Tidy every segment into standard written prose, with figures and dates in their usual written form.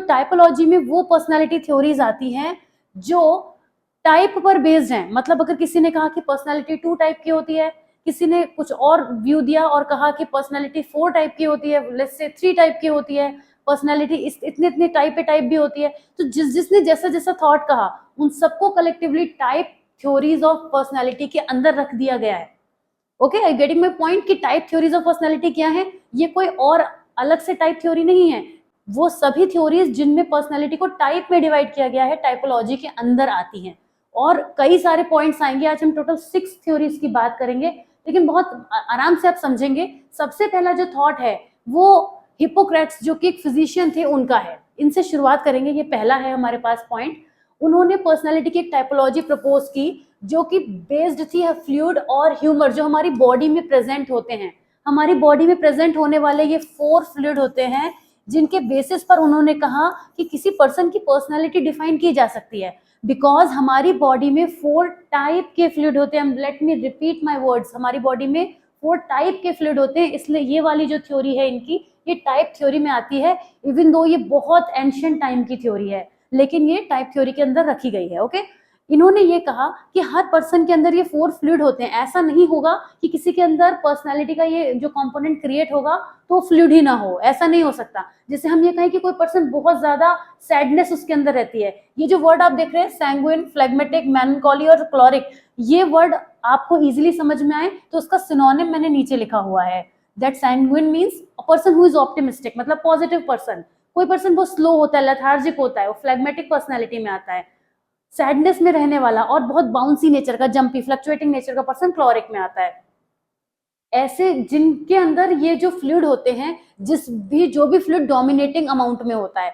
Typology में वो personality theories आती हैं जो टाइप पर बेस्ड हैं। मतलब अगर किसी ने कहा कि पर्सनालिटी 2 टाइप की होती है, किसी ने कुछ और व्यू दिया और कहा कि पर्सनालिटी 4 टाइप की होती है, लेट्स से 3 टाइप की होती है, पर्सनालिटी इतने इतने टाइप भी होती है, तो जिसने जैसा जैसा थॉट कहा उन सबको collectively type theories of personality के अंदर रख दिया गया है। Okay, I getting my point कि टाइप थ्योरीज ऑफ पर्सनालिटी क्या है? ये कोई और अलग से टाइप थ्योरी नहीं है, वो सभी थ्योरीज जिनमें पर्सनालिटी को टाइप में डिवाइड किया गया है टाइपोलॉजी के अंदर आती हैं। और कई सारे पॉइंट्स आएंगे, आज हम टोटल 6 थ्योरीज की बात करेंगे, लेकिन बहुत आराम से आप समझेंगे। सबसे पहला जो थॉट है वो हिप्पोक्रेट्स जो कि एक फिजिशियन थे उनका है, इनसे शुरुआत करेंगे। ये पहला है हमारे पास पॉइंट। उन्होंने पर्सनालिटी की एक टाइपोलॉजी प्रपोज की जो कि बेस्ड थी फ्लूइड और ह्यूमर, जो हमारी बॉडी में प्रेजेंट होते हैं। हमारी बॉडी में प्रेजेंट होने वाले ये 4 फ्लूइड होते हैं जिनके बेसिस पर उन्होंने कहा कि किसी पर्सन की पर्सनालिटी डिफाइन की जा सकती है। बिकॉज हमारी बॉडी में 4 टाइप के फ्लूइड होते हैं। Let me repeat my words, हमारी बॉडी में 4 टाइप के फ्लूइड होते हैं, इसलिए ये वाली जो थ्योरी है इनकी, ये टाइप थ्योरी में आती है। इवन दो ये बहुत एंशिएंट टाइम की थ्योरी है, लेकिन ये टाइप थ्योरी के अंदर रखी गई है। ओके, इन्होंने ये कहा कि हर पर्सन के अंदर ये 4 फ्लूइड होते हैं। ऐसा नहीं होगा कि किसी के अंदर पर्सनालिटी का ये जो कंपोनेंट क्रिएट होगा तो फ्लूइड ही ना हो, ऐसा नहीं हो सकता। जैसे हम ये कहें कि कोई पर्सन बहुत ज्यादा सैडनेस उसके अंदर रहती है, ये जो वर्ड आप देख रहे हैं सैंग्विन, फ्लेगमेटिक, मेलनकॉली और क्लोरिक, ये वर्ड आपको इजीली समझ में आए तो उसका सिनोनिम मैंने नीचे लिखा हुआ है। That sanguine means a person who is optimistic, मतलब पॉजिटिव पर्सन। कोई पर्सन बहुत स्लो होता है, लेथार्जिक होता है, वो फ्लेगमेटिक पर्सनैलिटी में आता है। सैडनेस में रहने वाला और बहुत बाउंसी नेचर का, जंपी, फ्लक्चुएटिंग नेचर का पर्सन क्लोरिक में आता है। ऐसे जिनके अंदर ये जो फ्लूइड होते हैं, जो भी फ्लूइड डोमिनेटिंग अमाउंट में होता है,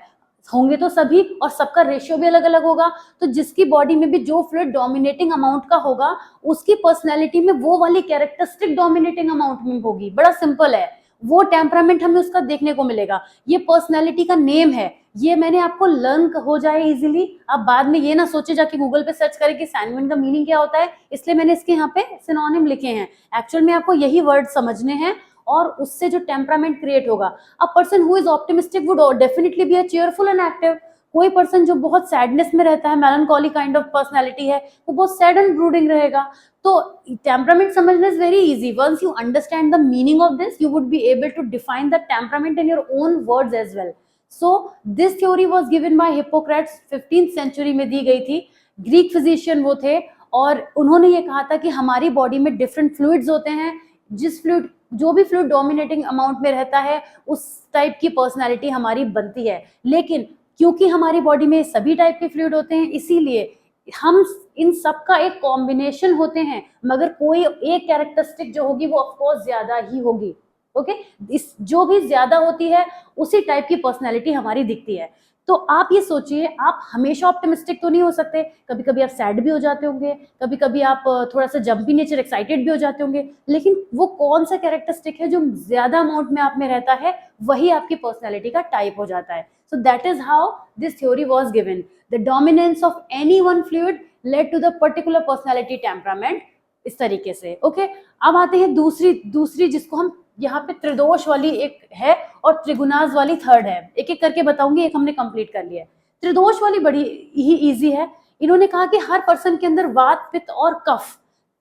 होंगे तो सभी, और सबका रेशियो भी अलग अलग होगा, तो जिसकी बॉडी में भी जो फ्लूइड डोमिनेटिंग अमाउंट का होगा उसकी पर्सनैलिटी में वो वाली कैरेक्टरिस्टिक डोमिनेटिंग अमाउंट में होगी। बड़ा सिंपल है, वो टेम्परामेंट हमें उसका देखने को मिलेगा। ये पर्सनैलिटी का नेम है, ये मैंने आपको लर्न हो जाए इजीली। आप बाद में ये ना सोचे जाके गूगल पे सर्च करें कि सैंग्विन का मीनिंग क्या होता है, इसलिए मैंने इसके यहाँ पे सिनोनिम लिखे हैं। एक्चुअल में आपको यही वर्ड समझने हैं और उससे जो टेम्परामेंट क्रिएट होगा। A person who is optimistic would definitely be a cheerful and active. कोई पर्सन जो बहुत सैडनेस में रहता है, मेलनकॉली काइंड ऑफ पर्सनैलिटी है, वो बहुत सैड एंड ब्रूडिंग रहेगा। तो टेम्परामेंट समझना is very easy. Once you understand the meaning of this, you would be able to define the temperament in your own words as well. So this theory was given by Hippocrates, 15th century में दी गई थी। Greek physician वो थे और उन्होंने ये कहा था कि हमारी बॉडी में डिफरेंट फ्लूइड्स होते हैं, जो भी फ्लूइड डोमिनेटिंग अमाउंट में रहता है उस टाइप की पर्सनैलिटी हमारी बनती है। लेकिन क्योंकि हमारी बॉडी में सभी टाइप के फ्लूइड होते हैं, इसीलिए हम इन सब का एक कॉम्बिनेशन होते हैं, मगर कोई एक कैरेक्टरिस्टिक जो होगी वो ऑफकोर्स ज्यादा ही होगी। ओके, इस जो भी ज्यादा होती है उसी टाइप की पर्सनैलिटी हमारी दिखती है। तो आप ये सोचिए, आप हमेशा ऑप्टिमिस्टिक तो नहीं हो सकते, कभी कभी आप सैड भी हो जाते होंगे, कभी कभी आप थोड़ा सा जंपी नेचर, एक्साइटेड भी हो जाते होंगे, लेकिन वो कौन सा कैरेक्टरिस्टिक है जो ज्यादा अमाउंट में आप में रहता है, वही आपकी पर्सनैलिटी का टाइप हो जाता है। So that is how this theory was given. The dominance of any one fluid led to the particular personality temperament. इस तरीके से। ओके, अब आते हैं दूसरी जिसको हम यहाँ पे त्रिदोष वाली एक है और त्रिगुणाज वाली थर्ड है। एक एक करके बताऊंगी, एक हमने कंप्लीट कर लिया है। त्रिदोष वाली बड़ी ही इजी है। इन्होंने कहा कि हर पर्सन के अंदर वात, पित्त और कफ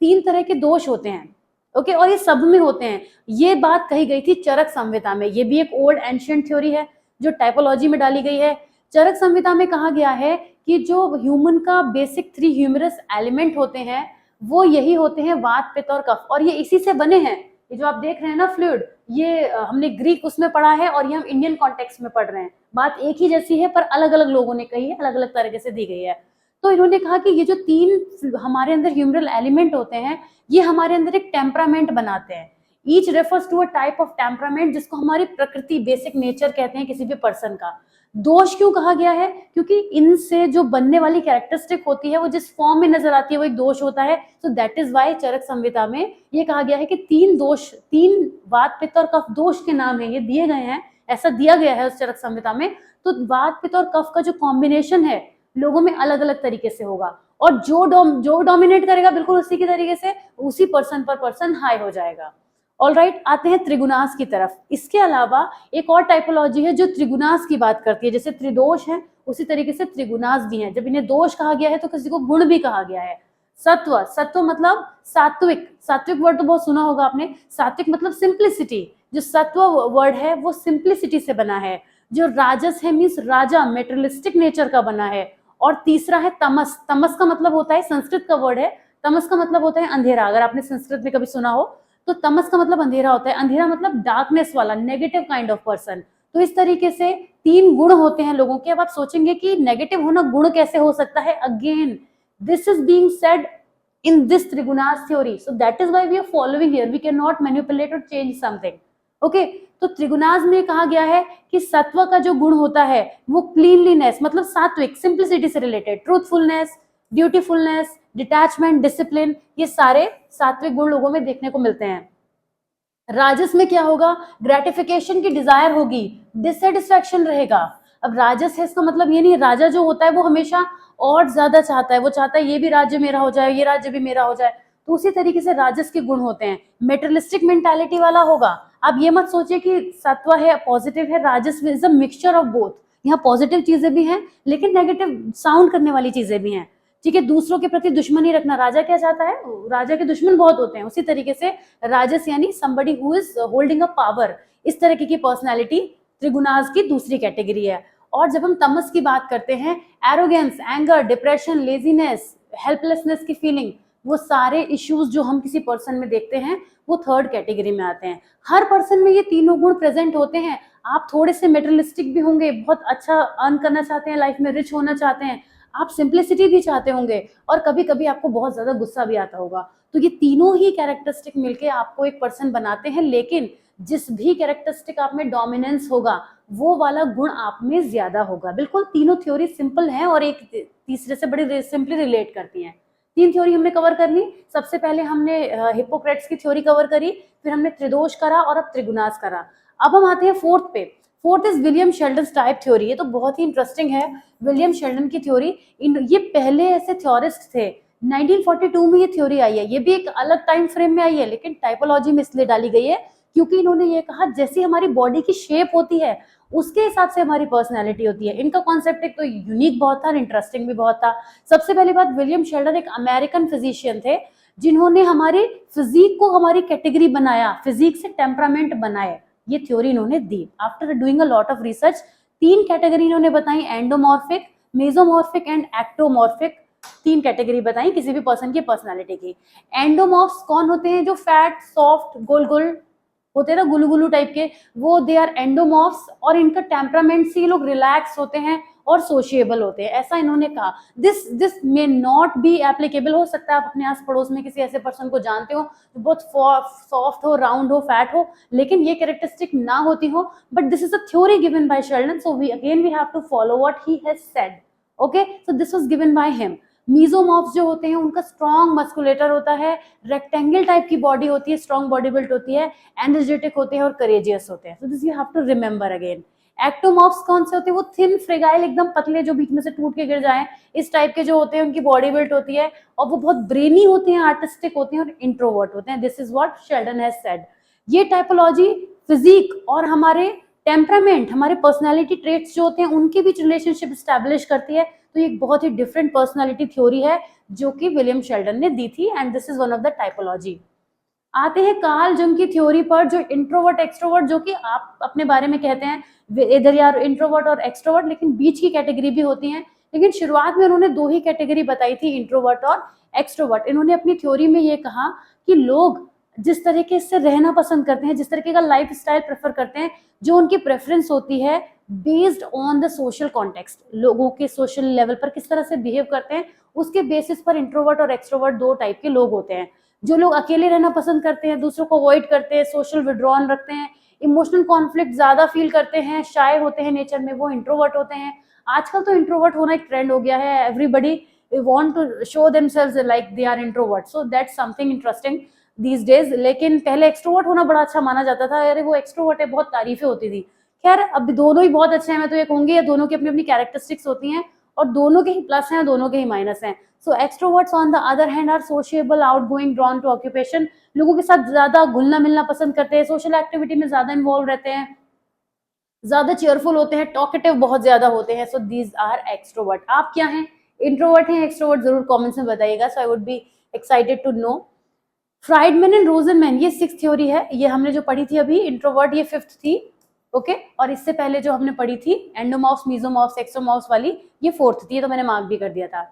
3 तरह के दोष होते हैं। ओके, और ये सब में होते हैं। ये बात कही गई थी चरक संहिता में। ये भी एक ओल्ड एंशिएंट थ्योरी है जो टाइपोलॉजी में डाली गई है। चरक संहिता में कहा गया है कि जो ह्यूमन का बेसिक 3 ह्यूमरस एलिमेंट होते हैं वो यही होते हैं वात, पित्त और कफ, और ये इसी से बने हैं। ये जो आप देख रहे हैं ना फ्लूइड, ये हमने ग्रीक उसमें पढ़ा है और ये हम इंडियन कॉन्टेक्स्ट में पढ़ रहे हैं। बात एक ही जैसी है पर अलग अलग लोगों ने कही है, अलग अलग तरीके से दी गई है। तो इन्होंने कहा कि ये जो 3 हमारे अंदर ह्यूमरल एलिमेंट होते हैं, ये हमारे अंदर एक टेम्परामेंट बनाते हैं। Each refers to a type of temperament, जिसको हमारी प्रकृति, बेसिक नेचर कहते हैं किसी भी पर्सन का। दोष क्यों कहा गया है? क्योंकि इनसे जो बनने वाली कैरेक्टरिस्टिक होती है वो जिस फॉर्म में नजर आती है वो एक दोष होता है। सो दैट इज वाई चरक संहिता में ये कहा गया है कि 3 दोष, 3 वात, पित्त और कफ दोष के नाम है, ये दिए गए हैं, ऐसा दिया गया है उस चरक संहिता में। तो वात, पित्त और कफ का जो कॉम्बिनेशन है लोगों में अलग अलग तरीके से होगा, और जो डोमिनेट करेगा बिल्कुल उसी के तरीके से उसी पर्सन पर पर्सन हाई हो जाएगा। ऑलराइट, आते हैं त्रिगुणास की तरफ। इसके अलावा एक और टाइपोलॉजी है जो त्रिगुणास की बात करती है। जैसे त्रिदोष है उसी तरीके से त्रिगुणास भी हैं। जब इन्हें दोष कहा गया है तो किसी को गुण भी कहा गया है। सत्व, सत्व मतलब सात्विक, सात्विक वर्ड तो बहुत सुना होगा आपने। सात्विक मतलब सिंप्लिसिटी। जो सत्व वर्ड है वो सिंप्लिसिटी से बना है। जो राजस है मीन्स राजा, मेटेरियलिस्टिक नेचर का बना है। और तीसरा है तमस। तमस का मतलब होता है, संस्कृत का वर्ड है, तमस का मतलब होता है अंधेरा। अगर आपने संस्कृत में कभी सुना हो तो तमस का मतलब अंधेरा होता है। अंधेरा मतलब डार्कनेस वाला, नेगेटिव काइंड ऑफ पर्सन। तो इस तरीके से 3 गुण होते हैं लोगों के। अब आप सोचेंगे कि नेगेटिव होना गुण कैसे हो सकता है। Again this is being said in this Trigunas theory, so that is why we are following here. We cannot manipulate or change something. Okay, तो त्रिगुणास में कहा गया है कि सत्व का जो गुण होता है वो क्लीनलीनेस मतलब सात्विक, सिंप्लिसिटी से रिलेटेड, ट्रूथफुलनेस, ड्यूटीफुलनेस, डिटैचमेंट, डिसिप्लिन, ये सारे सात्विक गुण लोगों में देखने को मिलते हैं। राजस में क्या होगा, ग्रेटिफिकेशन की डिजायर होगी, डिससेटिस्फैक्शन रहेगा। अब राजस है इसका मतलब ये नहीं, राजा जो होता है वो हमेशा और ज्यादा चाहता है, वो चाहता है ये भी राज्य मेरा हो जाए, ये राज्य भी मेरा हो जाए। तो उसी तरीके से राजस के गुण होते हैं। मेटेरियलिस्टिक मेंटालिटी वाला होगा। आप ये मत सोचिए कि सत्व है पॉजिटिव है, राजस is a mixture of both. यहाँ पॉजिटिव चीजें भी हैं लेकिन नेगेटिव साउंड करने वाली चीजें भी हैं। ठीक है, दूसरों के प्रति दुश्मनी रखना। राजा क्या चाहता है, राजा के दुश्मन बहुत होते हैं। उसी तरीके से राजस यानी somebody who is holding a power, इस तरीके की पर्सनैलिटी त्रिगुणास की दूसरी कैटेगरी है। और जब हम तमस की बात करते हैं, arrogance, anger, depression, laziness, helplessness की फीलिंग, वो सारे इश्यूज जो हम किसी पर्सन में देखते हैं वो थर्ड कैटेगरी में आते हैं। हर पर्सन में ये तीनों गुण प्रेजेंट होते हैं। आप थोड़े से मेटेरियलिस्टिक भी होंगे, बहुत अच्छा अर्न करना चाहते हैं, लाइफ में रिच होना चाहते हैं, आप सिंप्लिसिटी भी चाहते होंगे, और कभी कभी आपको बहुत ज्यादा गुस्सा भी आता होगा। तो ये तीनों ही कैरेक्टरिस्टिक मिलके आपको एक पर्सन बनाते हैं। लेकिन जिस भी कैरेक्टरिस्टिक आप में डोमिनेंस होगा वो वाला गुण आप में ज्यादा होगा। बिल्कुल तीनों थ्योरी सिंपल हैं और एक तीसरे से बड़ी सिंपली रिलेट करती हैं। 3 थ्योरी हमने कवर कर ली। सबसे पहले हमने हिप्पोक्रेट्स की थ्योरी कवर करी, फिर हमने त्रिदोष करा और अब त्रिगुणास करा। अब हम आते हैं फोर्थ पे। Fourth is William Sheldon type theory. ये तो बहुत ही इंटरेस्टिंग है, विलियम शेल्डन की थ्योरी। ये पहले ऐसे थ्योरिस्ट थे, 1942 में ये थ्योरी आई है। ये भी एक अलग टाइम फ्रेम में आई है लेकिन टाइपोलॉजी में इसलिए डाली गई है क्योंकि इन्होंने ये कहा जैसी हमारी बॉडी की शेप होती है उसके हिसाब से हमारी पर्सनैलिटी होती है। इनका कॉन्सेप्ट एक तो यूनिक बहुत था और इंटरेस्टिंग भी बहुत था। सबसे पहली बात, विलियम शेल्डन एक अमेरिकन फिजिशियन थे जिन्होंने हमारे फिजिक को हमारी कैटेगरी बनाया, फिजिक से टेम्परामेंट बनाए, ये थ्योरी इन्होंने दी। After doing a lot of research 3 category इन्होंने बताई, endomorphic, mesomorphic and ectomorphic. 3 category बताई किसी भी पर्सन की पर्सनालिटी की। एंडोमॉर्फ्स कौन होते हैं, जो फैट, सॉफ्ट, गोल गोल होते हैं ना, गुलू गुलू टाइप के, वो दे आर एंडोमॉर्फ्स। और इनका टेम्परामेंट से ये लोग रिलैक्स होते हैं और सोशिएबल होते हैं, ऐसा इन्होंने कहा। This may not be applicable. हो सकता है आप अपने आस पड़ोस में किसी ऐसे पर्सन को जानते हो जो बहुत सॉफ्ट हो, राउंड हो, फैट हो, लेकिन ये कैरेक्टरिस्टिक ना होती हो। But this is a theory given by Sheldon, so we have to follow what he has said. Okay, so this was given by him. Mesomorphs जो होते हैं उनका स्ट्रॉन्ग मस्कुलेटर होता है, रेक्टेंगल टाइप की बॉडी होती है, स्ट्रॉन्ग बॉडी बिल्ट होती है, एनर्जेटिक होते हैं और करेजियस होते हैं। So this you have to remember again. Ectomorphs कौन से होते हैं, वो थिन, फ्रेगाइल, एकदम पतले, जो बीच में से टूट के गिर जाएं, इस टाइप के जो होते हैं, उनकी बॉडी बिल्ट होती है और वो बहुत ब्रेनी होते हैं, आर्टिस्टिक होते हैं और इंट्रोवर्ट होते हैं। This is what Sheldon has said. ये टाइपोलॉजी फिजिक और हमारे टेम्परामेंट, हमारे पर्सनैलिटी ट्रेट्स जो होते हैं उनके बीच रिलेशनशिप स्टैब्लिश करती है। तो ये एक बहुत ही डिफरेंट पर्सनैलिटी थ्योरी है जो कि विलियम शेल्डन ने दी थी, and this is one of the typology. आते हैं कार्ल जंग की थ्योरी पर, जो इंट्रोवर्ट एक्सट्रोवर्ट, जो कि आप अपने बारे में कहते हैं इधर यार इंट्रोवर्ट और एक्सट्रोवर्ट, लेकिन बीच की कैटेगरी भी होती हैं। लेकिन शुरुआत में उन्होंने 2 ही कैटेगरी बताई थी, इंट्रोवर्ट और एक्सट्रोवर्ट। इन्होंने अपनी थ्योरी में ये कहा कि लोग जिस तरीके से रहना पसंद करते हैं, जिस तरीके का लाइफ स्टाइल प्रेफर करते हैं, जो उनकी प्रेफरेंस होती है based on the social context, लोगों के सोशल लेवल पर किस तरह से बिहेव करते हैं, उसके बेसिस पर इंट्रोवर्ट और एक्सट्रोवर्ट 2 टाइप के लोग होते हैं। जो लोग अकेले रहना पसंद करते हैं, दूसरों को अवॉइड करते हैं, सोशल विड्रॉन रखते हैं, इमोशनल कॉन्फ्लिक्ट ज्यादा फील करते हैं, शाय होते हैं नेचर में, वो इंट्रोवर्ट होते हैं। आजकल तो इंट्रोवर्ट होना एक ट्रेंड हो गया है, everybody want to show themselves like they are introvert, so that's something interesting these days. लेकिन पहले एक्सट्रोवर्ट होना बड़ा अच्छा माना जाता था, अरे वो एक्सट्रोवर्ट है, बहुत तारीफें होती थी। खैर अब दोनों ही बहुत अच्छे हैं, मैं तो ये कहूंगी, दोनों की अपनी अपनी कैरेक्टरिस्टिक्स होती हैं और दोनों के ही प्लस हैं, दोनों के ही माइनस हैं। So extroverts on the other hand are sociable, outgoing, drawn to occupation, लोगों के साथ ज्यादा घुलना मिलना पसंद करते हैं, सोशल एक्टिविटी में ज्यादा इन्वॉल्व रहते हैं, ज्यादा चेयरफुल होते हैं, टॉकेटिव बहुत ज्यादा होते हैं। So these are extrovert. आप क्या हैं, इंट्रोवर्ट हैं, एक्सट्रोवर्ट, जरूर कमेंट्स में बताइएगा। So I would be excited to know. Friedman and Rosenman, ये 6th थ्योरी है, ये हमने जो पढ़ी थी अभी। इंट्रोवर्ट ये 5th थी, ओके। और इससे पहले जो हमने पढ़ी थी एंडोमॉर्फ्स, मेसोमॉर्फ्स, एक्सोमॉर्फ्स वाली, ये 4th थी, ये तो मैंने मार्क भी कर दिया था,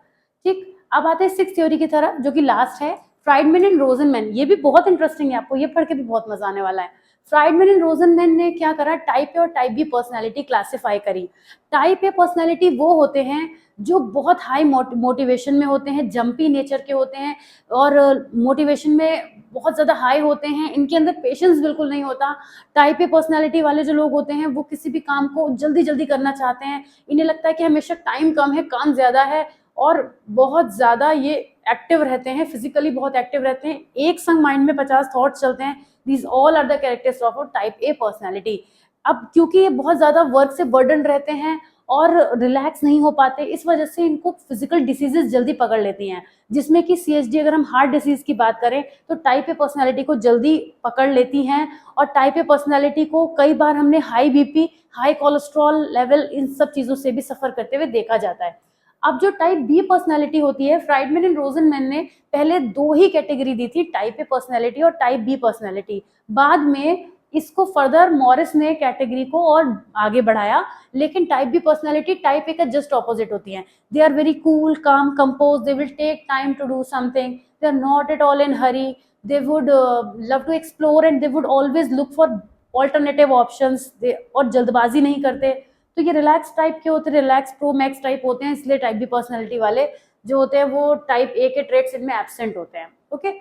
ठीक। अब आते हैं 6th थ्योरी की तरफ, जो कि लास्ट है, फ्राइडमैन एंड रोजनमैन। ये भी बहुत इंटरेस्टिंग है, आपको ये पढ़ के भी बहुत मजा आने वाला है। फ्राइडमैन एंड रोजनमैन ने क्या करा, टाइप ए और टाइप बी पर्सनैलिटी क्लासिफाई करी। टाइप ए पर्सनैलिटी वो होते हैं जो बहुत हाई मोटिवेशन में होते हैं, जंपी नेचर के होते हैं और मोटिवेशन में बहुत ज़्यादा हाई होते हैं, इनके अंदर पेशेंस बिल्कुल नहीं होता। टाइप ए पर्सनैलिटी वाले जो लोग होते हैं वो किसी भी काम को जल्दी जल्दी करना चाहते हैं, इन्हें लगता है कि हमेशा टाइम कम है, काम ज़्यादा है, और बहुत ज़्यादा ये एक्टिव रहते हैं, फिजिकली बहुत एक्टिव रहते हैं, एक संग माइंड में 50 थॉट्स चलते हैं। These all are the characters of type A personality. अब क्योंकि ये बहुत ज़्यादा वर्क से बर्डन रहते हैं और रिलैक्स नहीं हो पाते, इस वजह से इनको फिजिकल डिसीजेस जल्दी पकड़ लेती हैं, जिसमें कि CHD, अगर हम हार्ट डिसीज की बात करें तो टाइप ए पर्सनैलिटी को जल्दी पकड़ लेती हैं। और टाइप ए पर्सनैलिटी को कई बार हमने high BP, high cholesterol level, इन सब चीज़ों से भी सफ़र करते हुए देखा जाता है। अब जो टाइप बी पर्सनैलिटी होती है, फ्राइडमैन एंड रोजनमैन ने पहले 2 ही कैटेगरी दी थी, टाइप ए पर्सनैलिटी और टाइप बी पर्सनैलिटी। बाद में इसको फर्दर मॉरिस ने कैटेगरी को और आगे बढ़ाया, लेकिन type B personality type A का जस्ट ऑपोजिट होती है। They are very cool, calm, composed, they will take time to do something, they are not at all in hurry, they would love to explore and they would always look for alternative options, और जल्दबाजी नहीं करते। तो ये relax type के होते हैं, relax pro max type होते हैं, इसलिए टाइप बी पर्सनैलिटी वाले जो होते हैं वो टाइप ए के ट्रेट्स इनमें एब्सेंट होते हैं, ओके।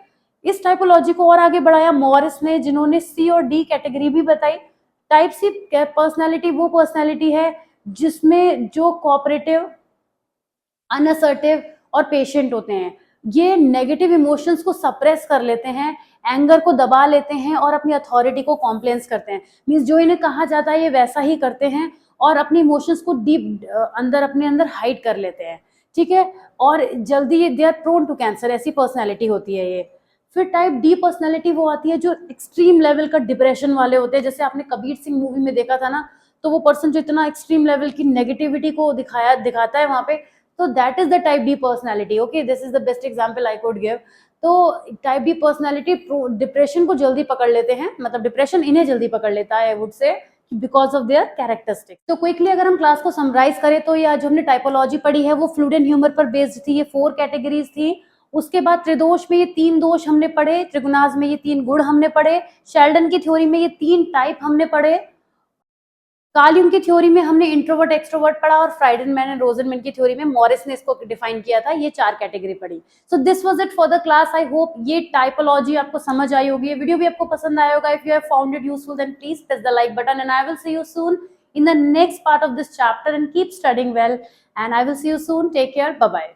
इस टाइपोलॉजी को और आगे बढ़ाया मॉरिस ने, जिन्होंने C और D कैटेगरी भी बताई। टाइप सी पर्सनैलिटी वो पर्सनैलिटी है जिसमें जो कोऑपरेटिव, अनअसर्टिव और पेशेंट होते हैं, ये नेगेटिव इमोशंस को सप्रेस कर लेते हैं, एंगर को दबा लेते हैं और अपनी अथॉरिटी को कॉम्प्लेंस करते हैं। मीन्स जो इन्हें कहा जाता है ये वैसा ही करते हैं और अपनी इमोशंस को डीप अंदर अपने अंदर हाइड कर लेते हैं, ठीक है। और जल्दी they are prone to cancer, ऐसी पर्सनैलिटी होती है ये। फिर टाइप डी पर्सनैलिटी वो आती है जो एक्सट्रीम लेवल का डिप्रेशन वाले होते हैं, जैसे आपने कबीर सिंह मूवी में देखा था ना, तो वो पर्सन जो इतना एक्सट्रीम लेवल की नेगेटिविटी को दिखाता है वहां पे, तो that is the type D personality, okay. This is the best example I could give. तो टाइप डी पर्सनैलिटी डिप्रेशन को जल्दी पकड़ लेते हैं, मतलब डिप्रेशन इन्हें जल्दी पकड़ लेता है, I would say, because of their characteristic. तो क्विकली अगर हम क्लास को समराइज करें तो ये जो हमने टाइपोलॉजी पढ़ी है वो फ्लूइड एंड ह्यूमर पर बेस्ड थी, ये 4 कैटेगरीज थी। उसके बाद त्रिदोष में ये 3 दोष हमने पढ़े, त्रिगुणाज में ये 3 गुण हमने पढ़े, शेल्डन की थ्योरी में ये 3 टाइप हमने पढ़े, कार्ल यूंग की थ्योरी में हमने इंट्रोवर्ट एक्सट्रोवर्ट पढ़ा, और फ्राइडमैन एंड रोजनमैन की थ्योरी में मॉरिस ने इसको डिफाइन किया था, ये 4 कैटेगरी पढ़ी। सो this was it for the class. I hope ये टाइपोलॉजी आपको समझ आई होगी, ये वीडियो भी आपको पसंद आया होगा। If you have found it useful then please press the like button and I will see you soon in the next part of this chapter, and keep studying well, and I will see you soon. Take care. Bye bye.